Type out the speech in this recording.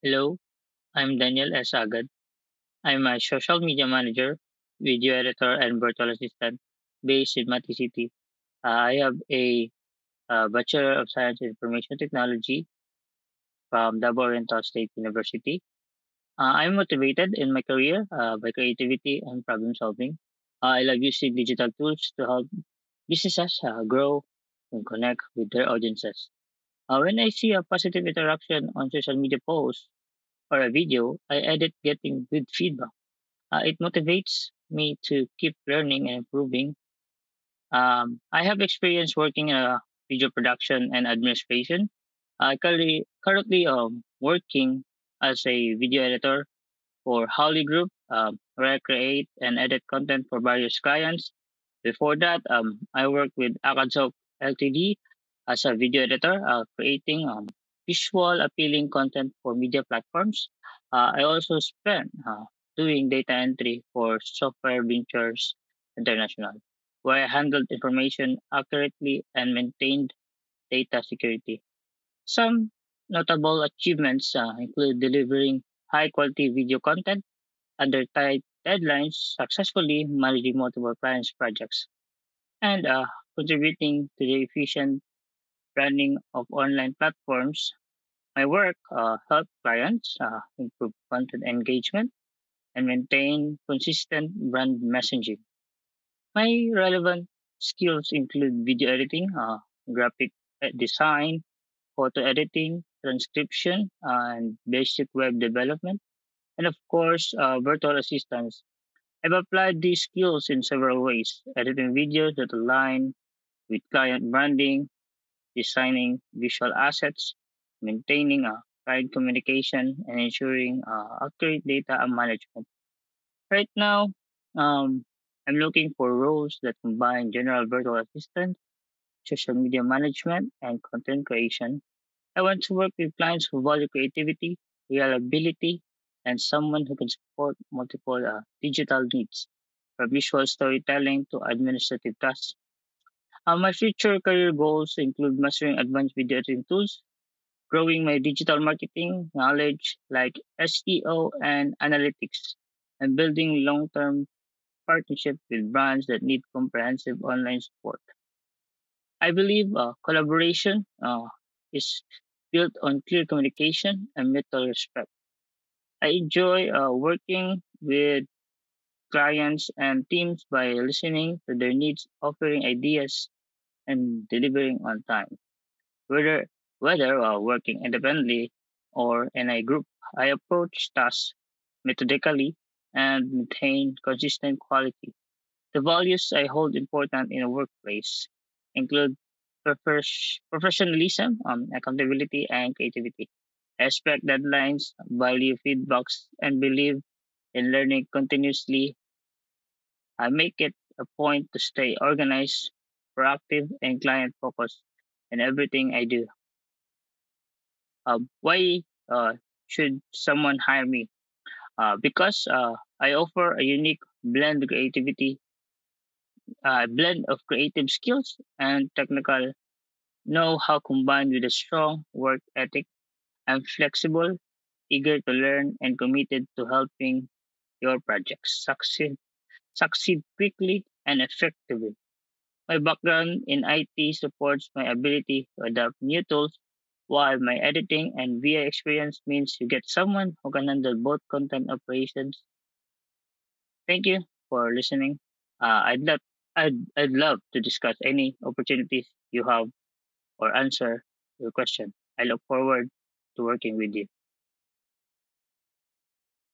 Hello, I'm Daniel S. Agad. I'm a social media manager, video editor, and virtual assistant based in Mati City. I have a Bachelor of Science in Information Technology from Davao Oriental State University. I'm motivated in my career by creativity and problem solving. I love using digital tools to help businesses grow and connect with their audiences. When I see a positive interaction on social media posts or a video, I edit getting good feedback. It motivates me to keep learning and improving. I have experience working in video production and administration. I currently working as a video editor for Holly Group, where I create and edit content for various clients. Before that, I worked with Akadzok Ltd as a video editor, creating visual appealing content for media platforms. I also spent doing data entry for Software Ventures International, where I handled information accurately and maintained data security. Some notable achievements include delivering high quality video content under tight deadlines, successfully managing multiple clients' projects, and contributing to the efficient running of online platforms. My work helps clients improve content engagement and maintain consistent brand messaging. My relevant skills include video editing, graphic design, photo editing, transcription, and basic web development, and of course, virtual assistance. I've applied these skills in several ways: editing videos that align with client branding, designing visual assets, maintaining client communication, and ensuring accurate data and management. Right now, um, I'm looking for roles that combine general virtual assistant, social media management, and content creation. I want to work with clients who value creativity, reliability, and someone who can support multiple digital needs, from visual storytelling to administrative tasks. My future career goals include mastering advanced video editing tools, growing my digital marketing knowledge like SEO and analytics, and building long term partnerships with brands that need comprehensive online support. I believe collaboration is built on clear communication and mutual respect. I enjoy working with clients and teams by listening to their needs, offering ideas, and delivering on time. Whether working independently or in a group, I approach tasks methodically and maintain consistent quality. The values I hold important in a workplace include professionalism, accountability, and creativity. I respect deadlines, value feedbacks, and believe in learning continuously. I make it a point to stay organized, proactive, and client focused in everything I do. Why should someone hire me? Because I offer a unique blend of creative skills and technical know-how combined with a strong work ethic. I'm flexible, eager to learn, and committed to helping your projects succeed quickly and effectively. My background in IT supports my ability to adapt new tools, while my editing and VA experience means you get someone who can handle both content operations. Thank you for listening. I'd love to discuss any opportunities you have or answer your question. I look forward to working with you.